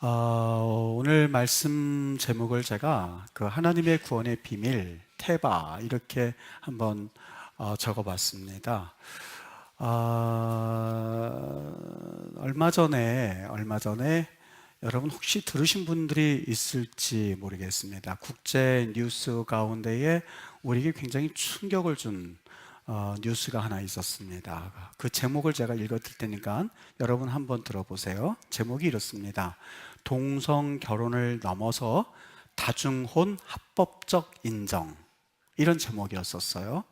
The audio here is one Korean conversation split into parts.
오늘 말씀 제목을 제가 그 하나님의 구원의 비밀 테바 이렇게 한번 적어봤습니다. 얼마 전에 여러분 혹시 들으신 분들이 있을지 모르겠습니다. 국제 뉴스 가운데에 우리에게 굉장히 충격을 준 뉴스가 하나 있었습니다. 그 제목을 제가 읽어드릴 테니까 여러분 한번 들어보세요. 제목이 이렇습니다. 동성 결혼을 넘어서 다중혼 합법적 인정, 이런 제목이었었어요.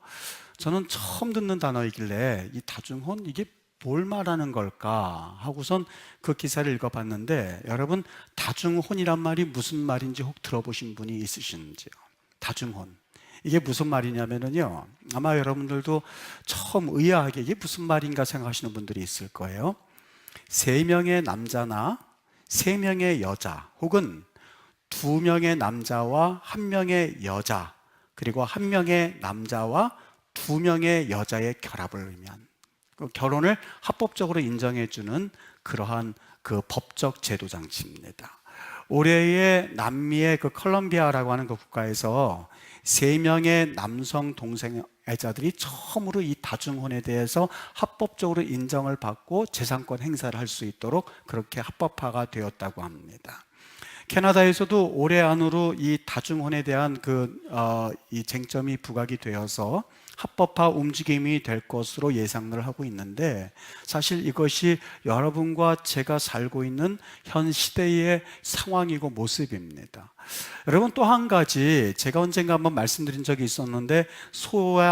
저는 처음 듣는 단어이길래 이 다중혼, 이게 뭘 말하는 걸까 하고선 그 기사를 읽어봤는데, 여러분 다중혼이란 말이 무슨 말인지 혹 들어보신 분이 있으신지요? 다중혼, 이게 무슨 말이냐면요, 아마 여러분들도 처음 의아하게 이게 무슨 말인가 생각하시는 분들이 있을 거예요. 3명의 남자나 3명의 여자, 혹은 2명의 남자와 1명의 여자, 그리고 1명의 남자와 2명의 여자의 결합을 의미한, 그 결혼을 합법적으로 인정해주는 그러한 그 법적 제도 장치입니다. 올해의 남미의 그 컬럼비아라고 하는 그 국가에서 3명의 남성 동성애자들이 처음으로 이 다중혼에 대해서 합법적으로 인정을 받고 재산권 행사를 할 수 있도록 그렇게 합법화가 되었다고 합니다. 캐나다에서도 올해 안으로 이 다중혼에 대한 이 쟁점이 부각이 되어서 합법화 움직임이 될 것으로 예상을 하고 있는데, 사실 이것이 여러분과 제가 살고 있는 현 시대의 상황이고 모습입니다. 여러분, 또 한 가지 제가 언젠가 한번 말씀드린 적이 있었는데,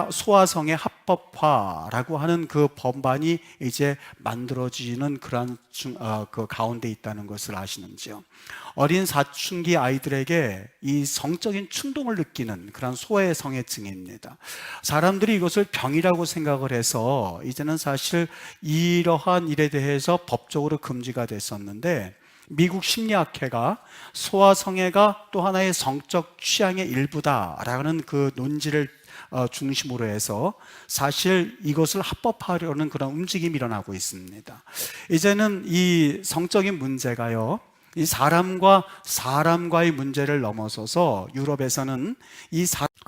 소아성의 합법화라고 하는 그 법안이 이제 만들어지는 그러한 그 가운데 있다는 것을 아시는지요? 어린 사춘기 아이들에게 이 성적인 충동을 느끼는 그런 소외 성애증입니다. 사람들이 이것을 병이라고 생각을 해서 이제는 사실 이러한 일에 대해서 법적으로 금지가 됐었는데, 미국 심리학회가 소아성애가 또 하나의 성적 취향의 일부다라는 그 논지를 중심으로 해서 사실 이것을 합법화하려는 그런 움직임이 일어나고 있습니다. 이제는 이 성적인 문제가요, 이 사람과 사람과의 문제를 넘어서서 유럽에서는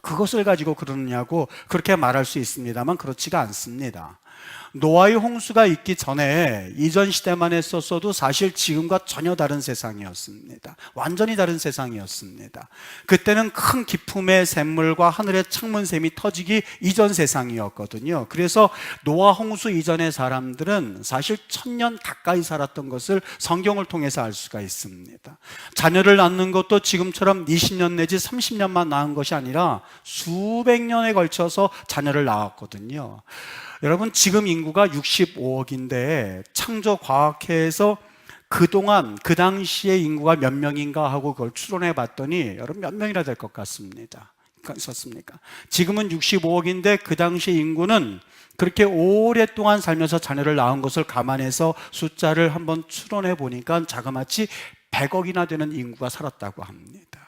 그것을 가지고 그러느냐고 그렇게 말할 수 있습니다만 그렇지가 않습니다. 노아의 홍수가 있기 전에 이전 시대만 했었어도 사실 지금과 전혀 다른 세상이었습니다. 완전히 다른 세상이었습니다. 그때는 큰 기품의 샘물과 하늘의 창문샘이 터지기 이전 세상이었거든요. 그래서 노아 홍수 이전의 사람들은 사실 1000년 가까이 살았던 것을 성경을 통해서 알 수가 있습니다. 자녀를 낳는 것도 지금처럼 20년 내지 30년만 낳은 것이 아니라 수백 년에 걸쳐서 자녀를 낳았거든요. 여러분, 지금 인구가 65억인데 창조과학회에서 그동안 그 당시의 인구가 몇 명인가 하고 그걸 추론해 봤더니 여러분 몇 명이나 될 것 같습니다. 그렇습니까? 지금은 65억인데 그 당시 인구는 그렇게 오랫동안 살면서 자녀를 낳은 것을 감안해서 숫자를 한번 추론해 보니까 자그마치 100억이나 되는 인구가 살았다고 합니다.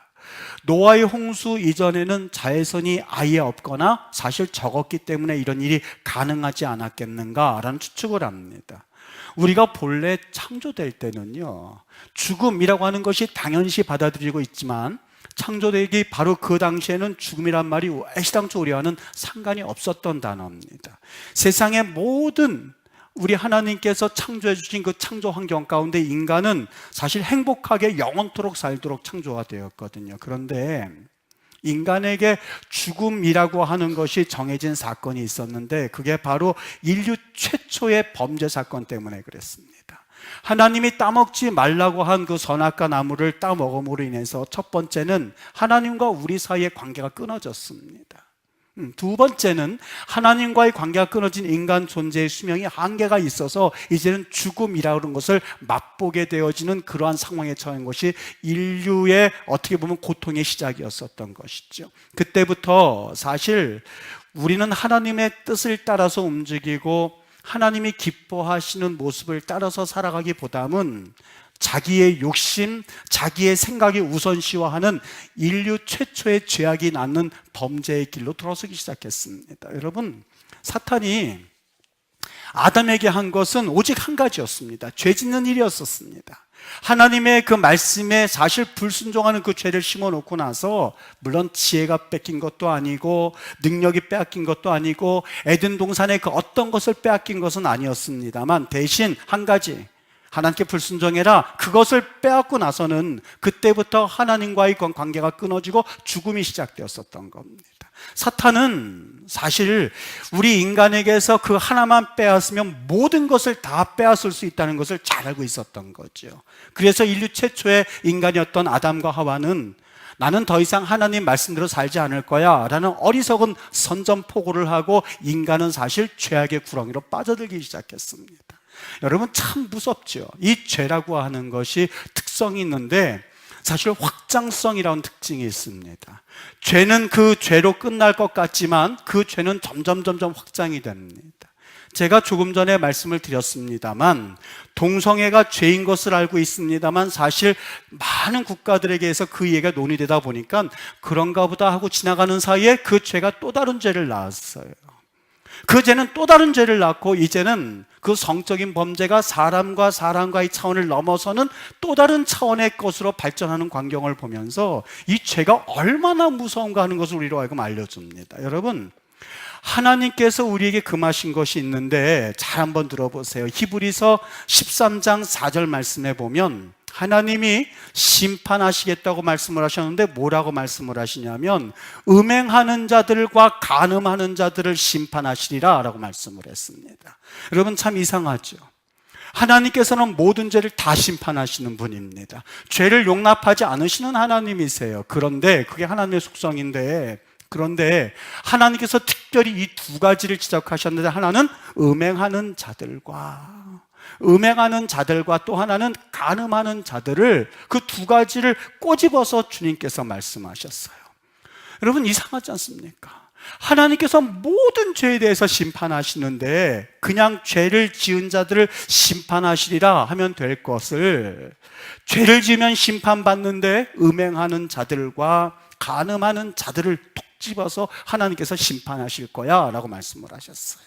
노아의 홍수 이전에는 자외선이 아예 없거나 사실 적었기 때문에 이런 일이 가능하지 않았겠는가라는 추측을 합니다. 우리가 본래 창조될 때는요, 죽음이라고 하는 것이 당연시 받아들이고 있지만 창조되기 바로 그 당시에는 죽음이란 말이 애시당초 우리와는 상관이 없었던 단어입니다. 세상의 모든 우리 하나님께서 창조해 주신 그 창조 환경 가운데 인간은 사실 행복하게 영원토록 살도록 창조가 되었거든요. 그런데 인간에게 죽음이라고 하는 것이 정해진 사건이 있었는데, 그게 바로 인류 최초의 범죄 사건 때문에 그랬습니다. 하나님이 따먹지 말라고 한 그 선악과 나무를 따먹음으로 인해서 첫 번째는 하나님과 우리 사이의 관계가 끊어졌습니다. 두 번째는 하나님과의 관계가 끊어진 인간 존재의 수명이 한계가 있어서 이제는 죽음이라는 것을 맛보게 되어지는 그러한 상황에 처한 것이 인류의 어떻게 보면 고통의 시작이었었던 것이죠. 그때부터 사실 우리는 하나님의 뜻을 따라서 움직이고 하나님이 기뻐하시는 모습을 따라서 살아가기보다는 자기의 욕심, 자기의 생각이 우선시화하는 인류 최초의 죄악이 낳는 범죄의 길로 들어서기 시작했습니다. 여러분, 사탄이 아담에게 한 것은 오직 한 가지였습니다. 죄 짓는 일이었었습니다. 하나님의 그 말씀에 사실 불순종하는 그 죄를 심어놓고 나서 물론 지혜가 뺏긴 것도 아니고 능력이 빼앗긴 것도 아니고 에덴 동산의 그 어떤 것을 빼앗긴 것은 아니었습니다만 대신 한 가지, 하나님께 불순종해라, 그것을 빼앗고 나서는 그때부터 하나님과의 관계가 끊어지고 죽음이 시작되었었던 겁니다. 사탄은 사실 우리 인간에게서 그 하나만 빼앗으면 모든 것을 다 빼앗을 수 있다는 것을 잘 알고 있었던 거죠. 그래서 인류 최초의 인간이었던 아담과 하와는 나는 더 이상 하나님 말씀대로 살지 않을 거야 라는 어리석은 선전포고를 하고 인간은 사실 죄악의 구렁이로 빠져들기 시작했습니다. 여러분, 참 무섭죠. 이 죄라고 하는 것이 특성이 있는데 사실 확장성이라는 특징이 있습니다. 죄는 그 죄로 끝날 것 같지만 그 죄는 점점 확장이 됩니다. 제가 조금 전에 말씀을 드렸습니다만 동성애가 죄인 것을 알고 있습니다만 사실 많은 국가들에게서 그 얘기가 논의되다 보니까 그런가 보다 하고 지나가는 사이에 그 죄가 또 다른 죄를 낳았어요. 그 죄는 또 다른 죄를 낳고 이제는 그 성적인 범죄가 사람과 사람과의 차원을 넘어서는 또 다른 차원의 것으로 발전하는 광경을 보면서 이 죄가 얼마나 무서운가 하는 것을 우리로 하여금 알려줍니다. 여러분, 하나님께서 우리에게 금하신 것이 있는데 잘 한번 들어보세요. 히브리서 13장 4절 말씀에 보면 하나님이 심판하시겠다고 말씀을 하셨는데 뭐라고 말씀을 하시냐면 음행하는 자들과 간음하는 자들을 심판하시리라 라고 말씀을 했습니다. 여러분, 참 이상하죠. 하나님께서는 모든 죄를 다 심판하시는 분입니다. 죄를 용납하지 않으시는 하나님이세요. 그런데 그게 하나님의 속성인데, 그런데 하나님께서 특별히 이 두 가지를 지적하셨는데 하나는 음행하는 자들과 또 하나는 간음하는 자들을, 그 두 가지를 꼬집어서 주님께서 말씀하셨어요. 여러분, 이상하지 않습니까? 하나님께서 모든 죄에 대해서 심판하시는데 그냥 죄를 지은 자들을 심판하시리라 하면 될 것을 죄를 지으면 심판받는데 음행하는 자들과 간음하는 자들을 톡 집어서 하나님께서 심판하실 거야 라고 말씀을 하셨어요.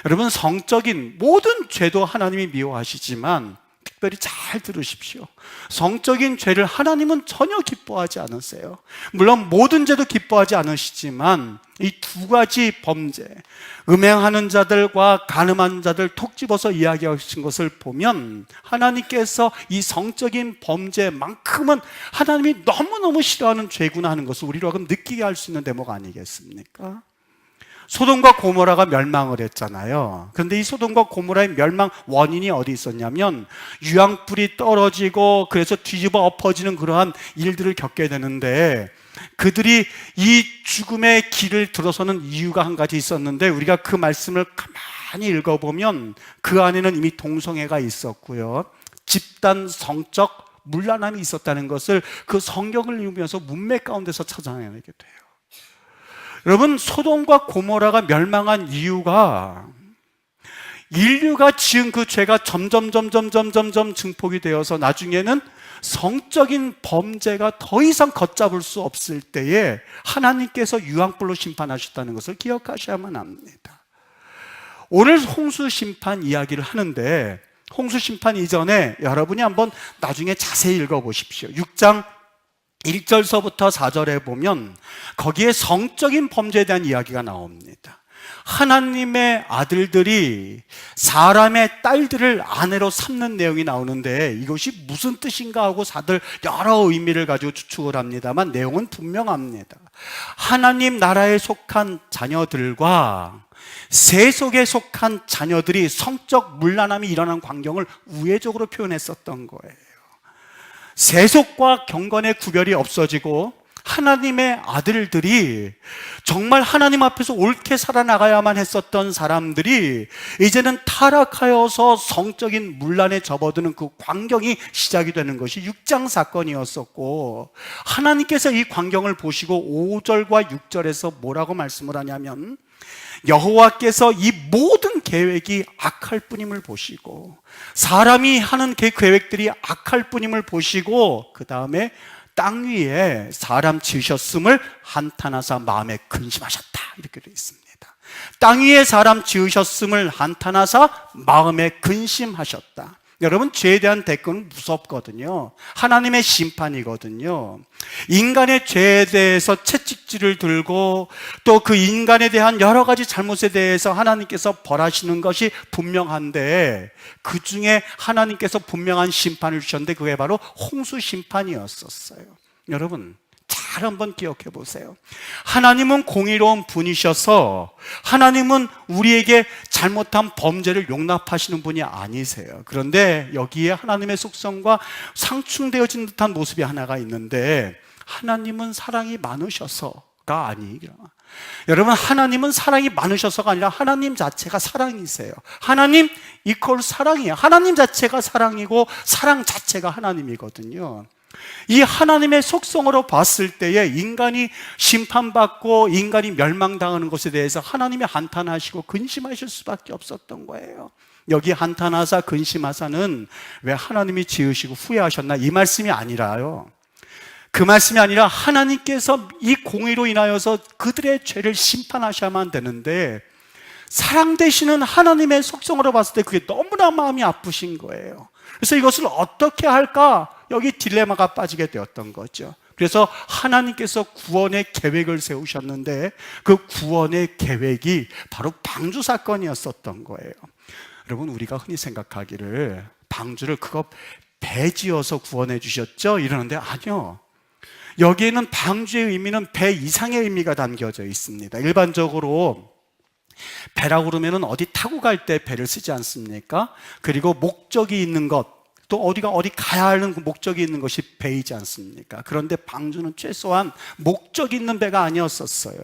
여러분, 성적인 모든 죄도 하나님이 미워하시지만 특별히 잘 들으십시오. 성적인 죄를 하나님은 전혀 기뻐하지 않으세요. 물론 모든 죄도 기뻐하지 않으시지만 이 두 가지 범죄, 음행하는 자들과 간음하는 자들 톡 집어서 이야기하신 것을 보면 하나님께서 이 성적인 범죄만큼은 하나님이 너무너무 싫어하는 죄구나 하는 것을 우리로 하여금 느끼게 할 수 있는 대목 아니겠습니까? 소돔과 고모라가 멸망을 했잖아요. 그런데 이 소돔과 고모라의 멸망 원인이 어디 있었냐면 유황불이 떨어지고 그래서 뒤집어 엎어지는 그러한 일들을 겪게 되는데 그들이 이 죽음의 길을 들어서는 이유가 한 가지 있었는데 우리가 그 말씀을 가만히 읽어보면 그 안에는 이미 동성애가 있었고요, 집단 성적 문란함이 있었다는 것을 그 성경을 읽으면서 문맥 가운데서 찾아내게 돼요. 여러분, 소돔과 고모라가 멸망한 이유가 인류가 지은 그 죄가 점점 증폭이 되어서 나중에는 성적인 범죄가 더 이상 걷잡을 수 없을 때에 하나님께서 유황불로 심판하셨다는 것을 기억하셔야만 합니다. 오늘 홍수 심판 이야기를 하는데 홍수 심판 이전에 여러분이 한번 나중에 자세히 읽어보십시오. 6장 1절서부터 4절에 보면 거기에 성적인 범죄에 대한 이야기가 나옵니다. 하나님의 아들들이 사람의 딸들을 아내로 삼는 내용이 나오는데 이것이 무슨 뜻인가 하고 다들 여러 의미를 가지고 추측을 합니다만 내용은 분명합니다. 하나님 나라에 속한 자녀들과 세속에 속한 자녀들이 성적 문란함이 일어나는 광경을 우회적으로 표현했었던 거예요. 세속과 경건의 구별이 없어지고 하나님의 아들들이 정말 하나님 앞에서 옳게 살아나가야만 했었던 사람들이 이제는 타락하여서 성적인 문란에 접어드는 그 광경이 시작이 되는 것이 6장 사건이었었고, 하나님께서 이 광경을 보시고 5절과 6절에서 뭐라고 말씀을 하냐면 여호와께서 이 모든 계획이 악할 뿐임을 보시고, 사람이 하는 그 계획들이 악할 뿐임을 보시고, 그 다음에 땅 위에 사람 지으셨음을 한탄하사 마음에 근심하셨다, 이렇게 되어 있습니다. 땅 위에 사람 지으셨음을 한탄하사 마음에 근심하셨다. 여러분, 죄에 대한 대가는 무섭거든요. 하나님의 심판이거든요. 인간의 죄에 대해서 채찍질을 들고 또 그 인간에 대한 여러 가지 잘못에 대해서 하나님께서 벌하시는 것이 분명한데, 그 중에 하나님께서 분명한 심판을 주셨는데 그게 바로 홍수 심판이었었어요. 여러분, 잘 한번 기억해 보세요. 하나님은 공의로운 분이셔서 하나님은 우리에게 잘못한 범죄를 용납하시는 분이 아니세요. 그런데 여기에 하나님의 속성과 상충되어진 듯한 모습이 하나가 있는데, 하나님은 사랑이 많으셔서가 아니라, 여러분, 하나님은 사랑이 많으셔서가 아니라 하나님 자체가 사랑이세요. 하나님 이퀄 사랑이에요. 하나님 자체가 사랑이고 사랑 자체가 하나님이거든요. 이 하나님의 속성으로 봤을 때에 인간이 심판받고 인간이 멸망당하는 것에 대해서 하나님이 한탄하시고 근심하실 수밖에 없었던 거예요. 여기 한탄하사 근심하사는 왜 하나님이 지으시고 후회하셨나, 이 말씀이 아니라요. 그 말씀이 아니라 하나님께서 이 공의로 인하여서 그들의 죄를 심판하셔야만 되는데, 사랑 되시는 하나님의 속성으로 봤을 때 그게 너무나 마음이 아프신 거예요. 그래서 이것을 어떻게 할까, 여기 딜레마가 빠지게 되었던 거죠. 그래서 하나님께서 구원의 계획을 세우셨는데 그 구원의 계획이 바로 방주 사건이었었던 거예요. 여러분, 우리가 흔히 생각하기를 방주를 그거 배 지어서 구원해 주셨죠? 이러는데 아니요. 여기에는 방주의 의미는 배 이상의 의미가 담겨져 있습니다. 일반적으로 배라고 그러면 어디 타고 갈 때 배를 쓰지 않습니까? 그리고 목적이 있는 것, 또 어디 가야 하는 목적이 있는 것이 배이지 않습니까? 그런데 방주는 최소한 목적이 있는 배가 아니었었어요.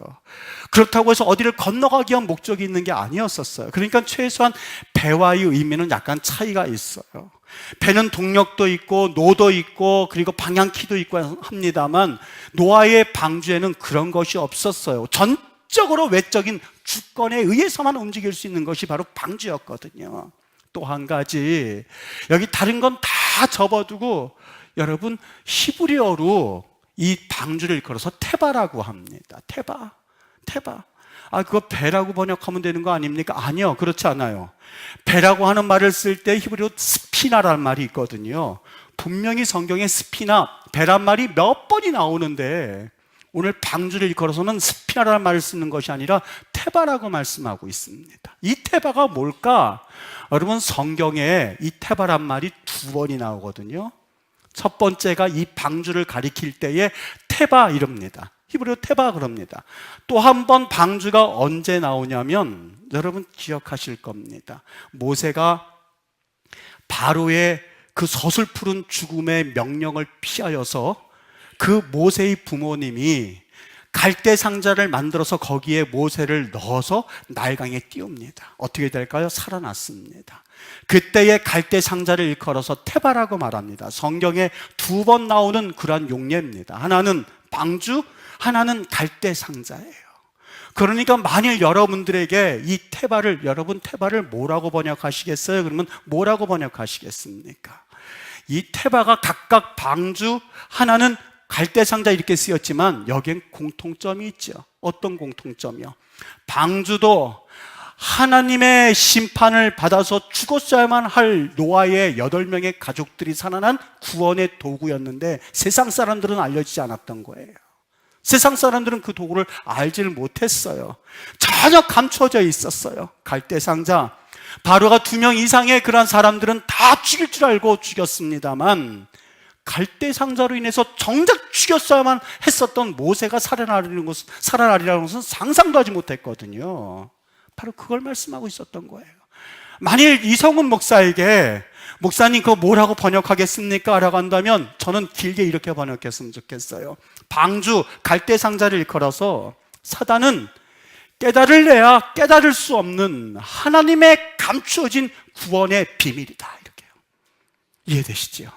그렇다고 해서 어디를 건너가기 위한 목적이 있는 게 아니었었어요. 그러니까 최소한 배와의 의미는 약간 차이가 있어요. 배는 동력도 있고 노도 있고 그리고 방향키도 있고 합니다만, 노아의 방주에는 그런 것이 없었어요. 전적으로 외적인 주권에 의해서만 움직일 수 있는 것이 바로 방주였거든요. 또 한 가지, 여기 다른 건 다 접어두고 여러분, 히브리어로 이 방주를 일컬어서 테바라고 합니다. 테바. 그거 배라고 번역하면 되는 거 아닙니까? 아니요, 그렇지 않아요. 배라고 하는 말을 쓸 때 히브리어로 스피나라는 말이 있거든요. 분명히 성경에 스피나, 배란 말이 몇 번이 나오는데 오늘 방주를 일컬어서는 스피나라는 말을 쓰는 것이 아니라 테바라고 말씀하고 있습니다. 이 테바가 뭘까? 여러분, 성경에 이 테바란 말이 두 번이 나오거든요. 첫 번째가 이 방주를 가리킬 때에 테바 이럽니다. 히브리어 테바 그럽니다. 또 한 번 방주가 언제 나오냐면, 여러분 기억하실 겁니다. 모세가 바로의 그 서슬푸른 죽음의 명령을 피하여서 그 모세의 부모님이 갈대 상자를 만들어서 거기에 모세를 넣어서 나일강에 띄웁니다. 어떻게 될까요? 살아났습니다. 그때의 갈대 상자를 일컬어서 테바라고 말합니다. 성경에 두 번 나오는 그러한 용례입니다. 하나는 방주, 하나는 갈대 상자예요. 그러니까 만일 여러분들에게 이 테바를, 여러분 테바를 뭐라고 번역하시겠어요? 그러면 뭐라고 번역하시겠습니까? 이 테바가 각각 방주, 하나는 갈대 상자 이렇게 쓰였지만 여기엔 공통점이 있죠. 어떤 공통점이요? 방주도 하나님의 심판을 받아서 죽었어야만 할 노아의 8명의 가족들이 살아난 구원의 도구였는데 세상 사람들은 알려지지 않았던 거예요. 세상 사람들은 그 도구를 알지를 못했어요. 전혀 감춰져 있었어요. 갈대 상자, 바로가 2명 이상의 그런 사람들은 다 죽일 줄 알고 죽였습니다만, 갈대 상자로 인해서 정작 죽였어야만 했었던 모세가 살아나리라는 것은 상상도 하지 못했거든요. 바로 그걸 말씀하고 있었던 거예요. 만일 이성훈 목사에게 목사님 그거 뭐라고 번역하겠습니까? 라고 한다면 저는 길게 이렇게 번역했으면 좋겠어요. 방주, 갈대 상자를 일컬어서 사단은 깨달을래야 깨달을 수 없는 하나님의 감추어진 구원의 비밀이다, 이렇게요. 이해되시죠?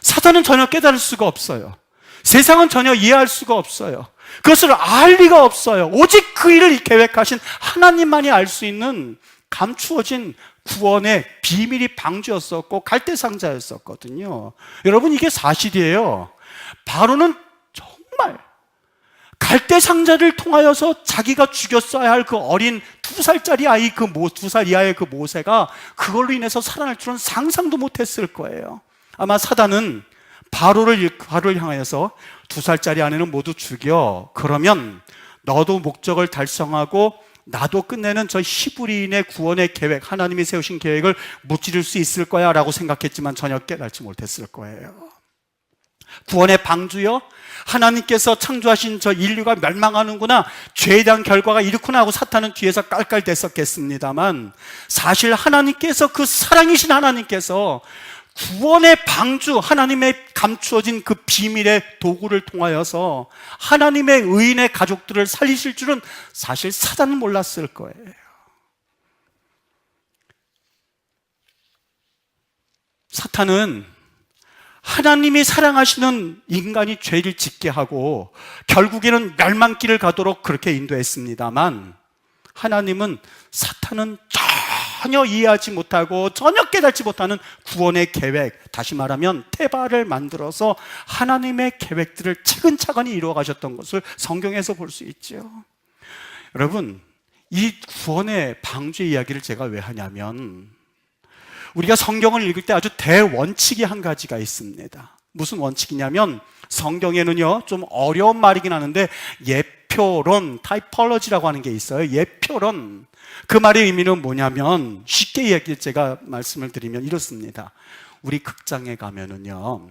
사단은 전혀 깨달을 수가 없어요. 세상은 전혀 이해할 수가 없어요. 그것을 알 리가 없어요. 오직 그 일을 계획하신 하나님만이 알 수 있는 감추어진 구원의 비밀이 방주였었고 갈대상자였었거든요. 여러분, 이게 사실이에요. 바로는 정말 갈대 상자를 통하여서 자기가 죽였어야 할 그 어린 2살짜리 아이, 2살 이하의 그 모세가 그걸로 인해서 살아날 줄은 상상도 못했을 거예요. 아마 사단은 바로를 향하여서 2살짜리 아내는 모두 죽여. 그러면 너도 목적을 달성하고 나도 끝내는 저 히브리인의 구원의 계획, 하나님이 세우신 계획을 무찌를 수 있을 거야 라고 생각했지만 전혀 깨닫지 못했을 거예요. 구원의 방주요? 하나님께서 창조하신 저 인류가 멸망하는구나, 죄에 대한 결과가 이렇구나 하고 사탄은 뒤에서 깔깔댔었겠습니다만, 사실 하나님께서, 그 사랑이신 하나님께서 구원의 방주, 하나님의 감추어진 그 비밀의 도구를 통하여서 하나님의 의인의 가족들을 살리실 줄은 사실 사단은 몰랐을 거예요. 사탄은 하나님이 사랑하시는 인간이 죄를 짓게 하고 결국에는 멸망길을 가도록 그렇게 인도했습니다만, 하나님은 사탄은 전혀 이해하지 못하고 전혀 깨닫지 못하는 구원의 계획, 다시 말하면 테바를 만들어서 하나님의 계획들을 차근차근히 이루어 가셨던 것을 성경에서 볼 수 있죠. 여러분, 이 구원의 방주의 이야기를 제가 왜 하냐면, 우리가 성경을 읽을 때 아주 대원칙이 한 가지가 있습니다. 무슨 원칙이냐면, 성경에는요 좀 어려운 말이긴 하는데 예표론, 타이폴로지라고 하는 게 있어요. 예표론, 그 말의 의미는 뭐냐면, 쉽게 제가 말씀을 드리면 이렇습니다. 우리 극장에 가면은요,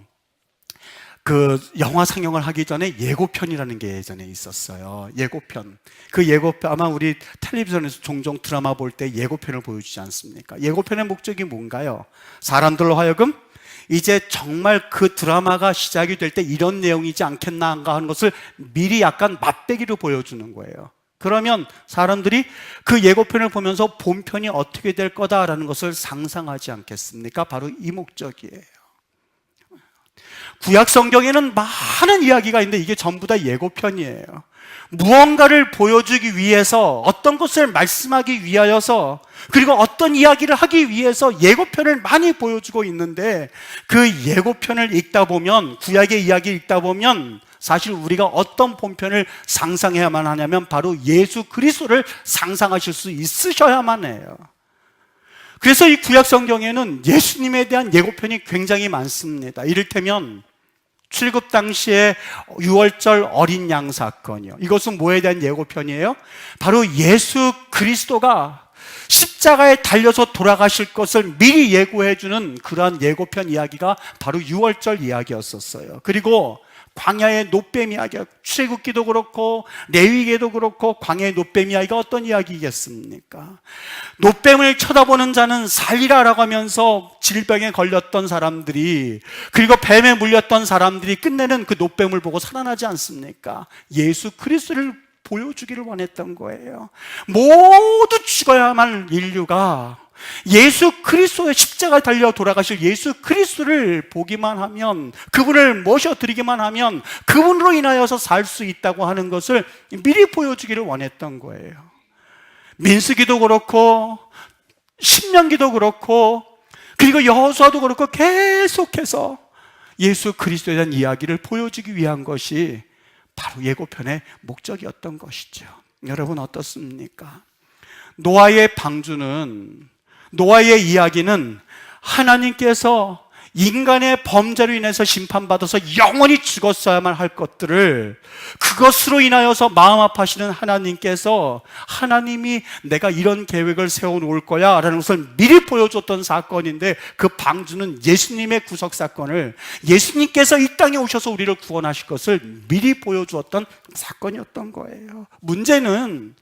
그 영화 상영을 하기 전에 예고편이라는 게 예전에 있었어요. 예고편. 그 예고편, 아마 우리 텔레비전에서 종종 드라마 볼 때 예고편을 보여주지 않습니까? 예고편의 목적이 뭔가요? 사람들로 하여금 이제 정말 그 드라마가 시작이 될 때 이런 내용이지 않겠나 하는 것을 미리 약간 맛배기로 보여주는 거예요. 그러면 사람들이 그 예고편을 보면서 본편이 어떻게 될 거다라는 것을 상상하지 않겠습니까? 바로 이 목적이에요. 구약 성경에는 많은 이야기가 있는데 이게 전부 다 예고편이에요. 무언가를 보여주기 위해서, 어떤 것을 말씀하기 위하여서, 그리고 어떤 이야기를 하기 위해서 예고편을 많이 보여주고 있는데, 그 예고편을 읽다 보면, 구약의 이야기를 읽다 보면 사실 우리가 어떤 본편을 상상해야만 하냐면 바로 예수 그리스도를 상상하실 수 있으셔야만 해요. 그래서 이 구약 성경에는 예수님에 대한 예고편이 굉장히 많습니다. 이를테면 출굽 당시에 유월절 어린 양 사건이요. 이것은 뭐에 대한 예고편이에요? 바로 예수 그리스도가 십자가에 달려서 돌아가실 것을 미리 예고해주는 그러한 예고편 이야기가 바로 유월절 이야기였었어요. 그리고 광야의 노뱀 이야기, 출애굽기도 그렇고 레위기도 그렇고 광야의 노뱀 이야기가 어떤 이야기겠습니까? 노뱀을 쳐다보는 자는 살리라라고 하면서 질병에 걸렸던 사람들이, 그리고 뱀에 물렸던 사람들이 끝내는 그 노뱀을 보고 살아나지 않습니까? 예수 그리스도를 보여주기를 원했던 거예요. 모두 죽어야만 할 인류가 예수 그리스도의 십자가에 달려 돌아가실 예수 그리스도를 보기만 하면, 그분을 모셔드리기만 하면 그분으로 인하여서 살 수 있다고 하는 것을 미리 보여주기를 원했던 거예요. 민수기도 그렇고 신명기도 그렇고 그리고 여호수아도 그렇고 계속해서 예수 그리스도에 대한 이야기를 보여주기 위한 것이 바로 예고편의 목적이었던 것이죠. 여러분 어떻습니까? 노아의 방주는, 노아의 이야기는 하나님께서 인간의 범죄로 인해서 심판받아서 영원히 죽었어야만 할 것들을, 그것으로 인하여서 마음 아파하시는 하나님께서, 하나님이 내가 이런 계획을 세워놓을 거야 라는 것을 미리 보여줬던 사건인데, 그 방주는 예수님의 구속 사건을, 예수님께서 이 땅에 오셔서 우리를 구원하실 것을 미리 보여주었던 사건이었던 거예요. 문제는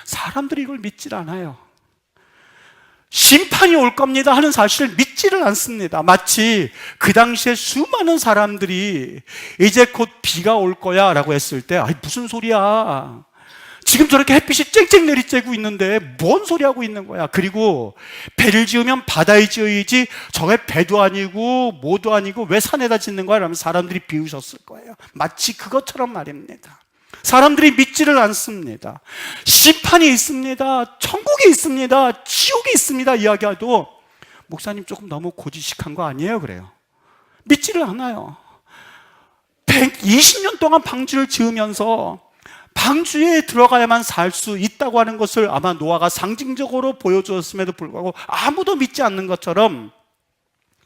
사람들이 이걸 믿질 않아요. 심판이 올 겁니다 하는 사실을 믿지를 않습니다. 마치 그 당시에 수많은 사람들이 이제 곧 비가 올 거야 라고 했을 때, 아이 무슨 소리야, 지금 저렇게 햇빛이 쨍쨍 내리쬐고 있는데 뭔 소리 하고 있는 거야. 그리고 배를 지으면 바다에 지어야지, 저게 배도 아니고 뭐도 아니고 왜 산에다 짓는 거야 라면 사람들이 비웃었을 거예요. 마치 그것처럼 말입니다. 사람들이 믿지를 않습니다. 심판이 있습니다, 천국이 있습니다, 지옥이 있습니다 이야기해도 목사님 조금 너무 고지식한 거 아니에요? 그래요. 믿지를 않아요. 120년 동안 방주를 지으면서 방주에 들어가야만 살 수 있다고 하는 것을 아마 노아가 상징적으로 보여주었음에도 불구하고 아무도 믿지 않는 것처럼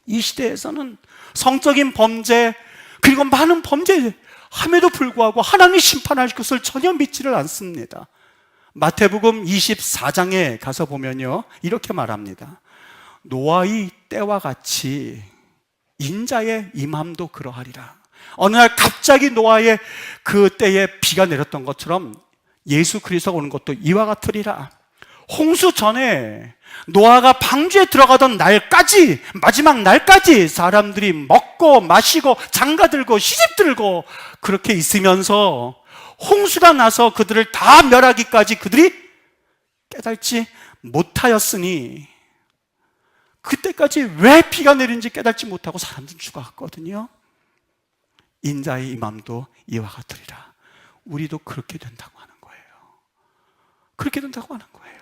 이 시대에서는 성적인 범죄 그리고 많은 범죄함에도 불구하고 하나님이 심판할 것을 전혀 믿지를 않습니다. 마태복음 24장에 가서 보면요, 이렇게 말합니다. 노아의 때와 같이 인자의 임함도 그러하리라. 어느 날 갑자기 노아의 그 때에 비가 내렸던 것처럼 예수 그리스도가 오는 것도 이와 같으리라. 홍수 전에 노아가 방주에 들어가던 날까지, 마지막 날까지 사람들이 먹고 마시고 장가들고 시집들고 그렇게 있으면서 홍수가 나서 그들을 다 멸하기까지 그들이 깨닫지 못하였으니, 그때까지 왜 비가 내린지 깨닫지 못하고 사람들은 죽어갔거든요. 인자의 임함도 이와 같으리라. 우리도 그렇게 된다고 하는 거예요. 그렇게 된다고 하는 거예요.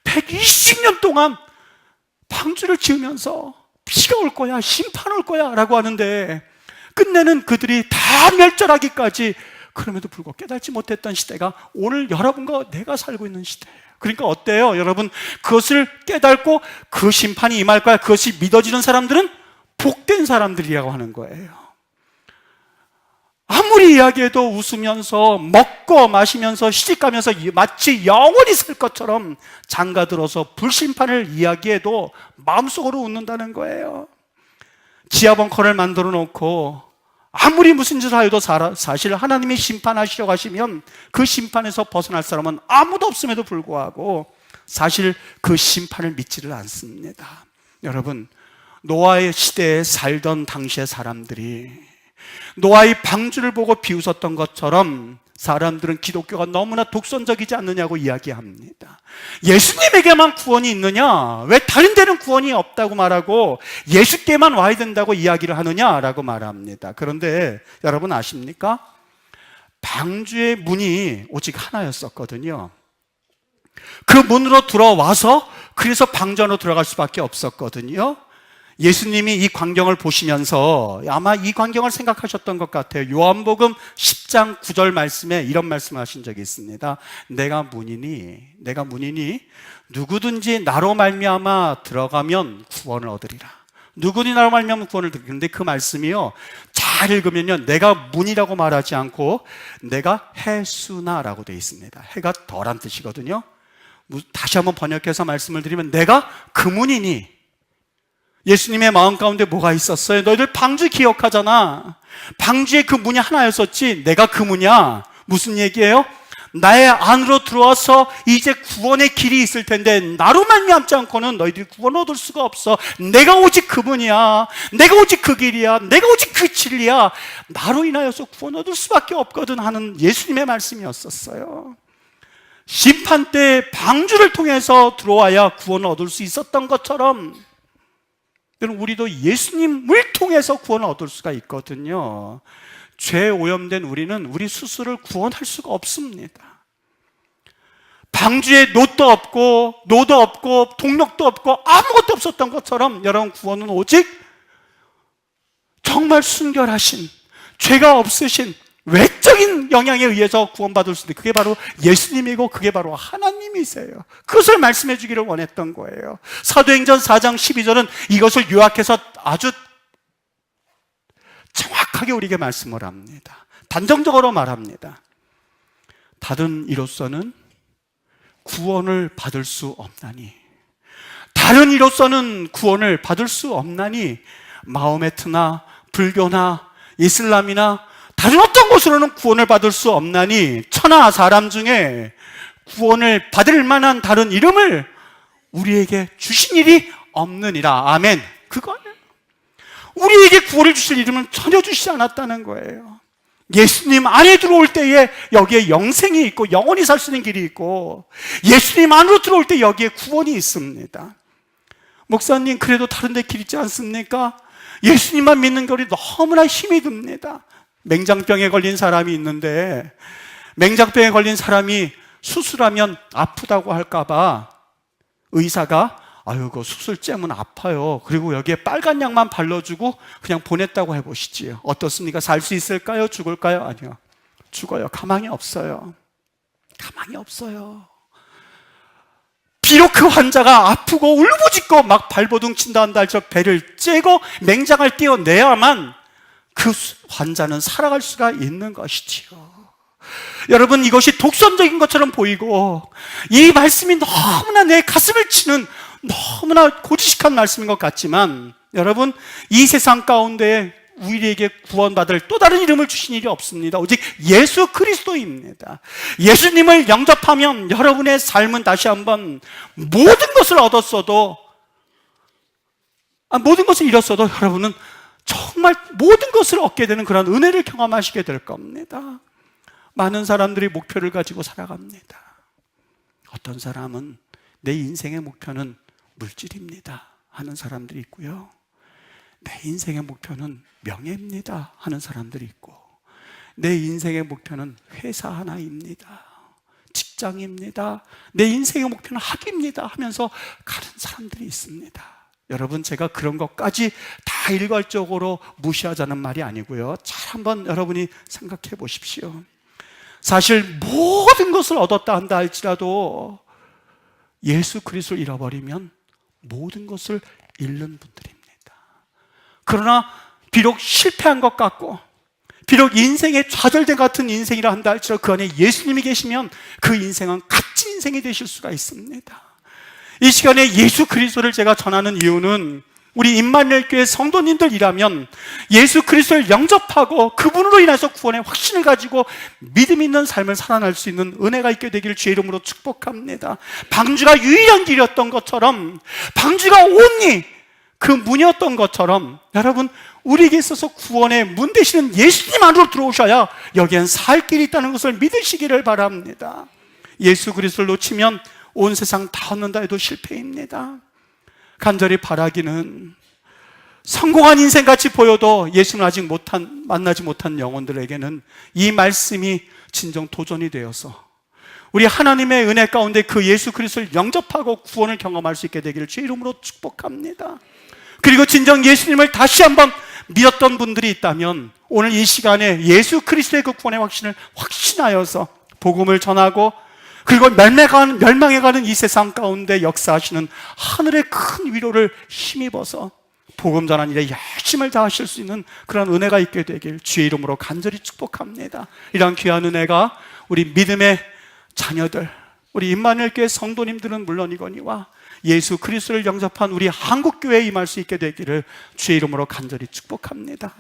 120년 동안 방주를 지으면서 비가 올 거야, 심판 올 거야 라고 하는데 끝내는 그들이 다 멸절하기까지 그럼에도 불구하고 깨닫지 못했던 시대가 오늘 여러분과 내가 살고 있는 시대예요. 그러니까 어때요? 여러분, 그것을 깨닫고 그 심판이 임할 거야, 그것이 믿어지는 사람들은 복된 사람들이라고 하는 거예요. 아무리 이야기해도 웃으면서 먹고 마시면서 시집가면서 마치 영원히 살 것처럼 장가들어서 불심판을 이야기해도 마음속으로 웃는다는 거예요. 지하 벙커를 만들어 놓고 아무리 무슨 짓을 하여도 사실 하나님이 심판하시려고 하시면 그 심판에서 벗어날 사람은 아무도 없음에도 불구하고 사실 그 심판을 믿지를 않습니다. 여러분, 노아의 시대에 살던 당시의 사람들이 노아의 방주를 보고 비웃었던 것처럼 사람들은 기독교가 너무나 독선적이지 않느냐고 이야기합니다. 예수님에게만 구원이 있느냐? 왜 다른 데는 구원이 없다고 말하고 예수께만 와야 된다고 이야기를 하느냐라고 말합니다. 그런데 여러분 아십니까? 방주의 문이 오직 하나였었거든요. 그 문으로 들어와서 그래서 방주 안으로 들어갈 수밖에 없었거든요. 예수님이 이 광경을 보시면서 아마 이 광경을 생각하셨던 것 같아요. 요한복음 10장 9절 말씀에 이런 말씀을 하신 적이 있습니다. 내가 문이니 누구든지 나로 말미암아 들어가면 구원을 얻으리라. 누구든지 나로 말미암아 구원을 얻으리라. 그런데 그 말씀이요, 잘 읽으면요, 내가 문이라고 말하지 않고 내가 해수나라고 되어 있습니다. 해가 덜한 뜻이거든요. 다시 한번 번역해서 말씀을 드리면 내가 그 문이니, 예수님의 마음 가운데 뭐가 있었어요? 너희들 방주 기억하잖아. 방주에 그 문이 하나였었지. 내가 그 문이야. 무슨 얘기예요? 나의 안으로 들어와서 이제 구원의 길이 있을 텐데 나로 말미암지 않고는 너희들이 구원을 얻을 수가 없어. 내가 오직 그 문이야. 내가 오직 그 길이야. 내가 오직 그 진리야. 나로 인하여서 구원을 얻을 수밖에 없거든 하는 예수님의 말씀이었었어요. 심판 때 방주를 통해서 들어와야 구원을 얻을 수 있었던 것처럼 여러분, 우리도 예수님을 통해서 구원을 얻을 수가 있거든요. 죄 오염된 우리는 우리 스스로를 구원할 수가 없습니다. 방주에 노도 없고 동력도 없고 아무것도 없었던 것처럼 여러분, 구원은 오직 정말 순결하신, 죄가 없으신 외적인 영향에 의해서 구원받을 수 있는, 그게 바로 예수님이고 그게 바로 하나님이세요. 그것을 말씀해 주기를 원했던 거예요. 사도행전 4장 12절은 이것을 요약해서 아주 정확하게 우리에게 말씀을 합니다. 단정적으로 말합니다. 다른 이로서는 구원을 받을 수 없나니, 다른 이로서는 구원을 받을 수 없나니, 마호메트나 불교나 이슬람이나 다른 어떤 곳으로는 구원을 받을 수 없나니 천하 사람 중에 구원을 받을 만한 다른 이름을 우리에게 주신 일이 없느니라. 아멘. 그거예요. 우리에게 구원을 주실 이름은 전혀 주시지 않았다는 거예요. 예수님 안에 들어올 때에 여기에 영생이 있고 영원히 살 수 있는 길이 있고, 예수님 안으로 들어올 때 여기에 구원이 있습니다. 목사님, 그래도 다른 데 길 있지 않습니까? 예수님만 믿는 것이 너무나 힘이 듭니다. 맹장병에 걸린 사람이 있는데 맹장병에 걸린 사람이 수술하면 아프다고 할까봐 의사가 아유, 그 수술잼은 아파요. 그리고 여기에 빨간 약만 발라주고 그냥 보냈다고 해보시지요. 어떻습니까? 살 수 있을까요? 죽을까요? 아니요. 죽어요. 가망이 없어요. 가망이 없어요. 비록 그 환자가 아프고 울부짖고 막 발버둥 친다 한다 할지라도 배를 째고 맹장을 떼어내야만 그 환자는 살아갈 수가 있는 것이지요. 여러분, 이것이 독선적인 것처럼 보이고 이 말씀이 너무나 내 가슴을 치는 너무나 고지식한 말씀인 것 같지만, 여러분, 이 세상 가운데 우리에게 구원받을 또 다른 이름을 주신 일이 없습니다. 오직 예수 그리스도입니다. 예수님을 영접하면 여러분의 삶은 다시 한번 모든 것을 얻었어도, 모든 것을 잃었어도 여러분은 정말 모든 것을 얻게 되는 그런 은혜를 경험하시게 될 겁니다. 많은 사람들이 목표를 가지고 살아갑니다. 어떤 사람은 내 인생의 목표는 물질입니다 하는 사람들이 있고요, 내 인생의 목표는 명예입니다 하는 사람들이 있고, 내 인생의 목표는 회사 하나입니다, 직장입니다, 내 인생의 목표는 학입니다 하면서 가는 사람들이 있습니다. 여러분, 제가 그런 것까지 다 일괄적으로 무시하자는 말이 아니고요, 잘 한번 여러분이 생각해 보십시오. 사실 모든 것을 얻었다 한다 할지라도 예수 그리스도를 잃어버리면 모든 것을 잃는 분들입니다. 그러나 비록 실패한 것 같고 비록 인생의 좌절된 같은 인생이라 한다 할지라도 그 안에 예수님이 계시면 그 인생은 가치 인생이 되실 수가 있습니다. 이 시간에 예수 그리스도를 제가 전하는 이유는 우리 임마누엘 교회 성도님들이라면 예수 그리스도를 영접하고 그분으로 인해서 구원의 확신을 가지고 믿음 있는 삶을 살아날 수 있는 은혜가 있게 되기를 주의 이름으로 축복합니다. 방주가 유일한 길이었던 것처럼, 방주가 온리 그 문이었던 것처럼, 여러분, 우리에게 있어서 구원의 문 되시는 예수님 안으로 들어오셔야 여기엔 살 길이 있다는 것을 믿으시기를 바랍니다. 예수 그리스도를 놓치면 온 세상 다 얻는다 해도 실패입니다. 간절히 바라기는 성공한 인생같이 보여도 예수를 아직 만나지 못한 영혼들에게는 이 말씀이 진정 도전이 되어서 우리 하나님의 은혜 가운데 그 예수 그리스도를 영접하고 구원을 경험할 수 있게 되기를 주의 이름으로 축복합니다. 그리고 진정 예수님을 다시 한번 믿었던 분들이 있다면 오늘 이 시간에 예수 그리스도의 그 구원의 확신을 확신하여서 복음을 전하고, 그리고 멸망해가는 이 세상 가운데 역사하시는 하늘의 큰 위로를 힘입어서 복음 전하는 일에 열심을 다하실 수 있는 그런 은혜가 있게 되길 주의 이름으로 간절히 축복합니다. 이런 귀한 은혜가 우리 믿음의 자녀들, 우리 임마누엘 교회 성도님들은 물론이거니와 예수 그리스도를 영접한 우리 한국교회에 임할 수 있게 되기를 주의 이름으로 간절히 축복합니다.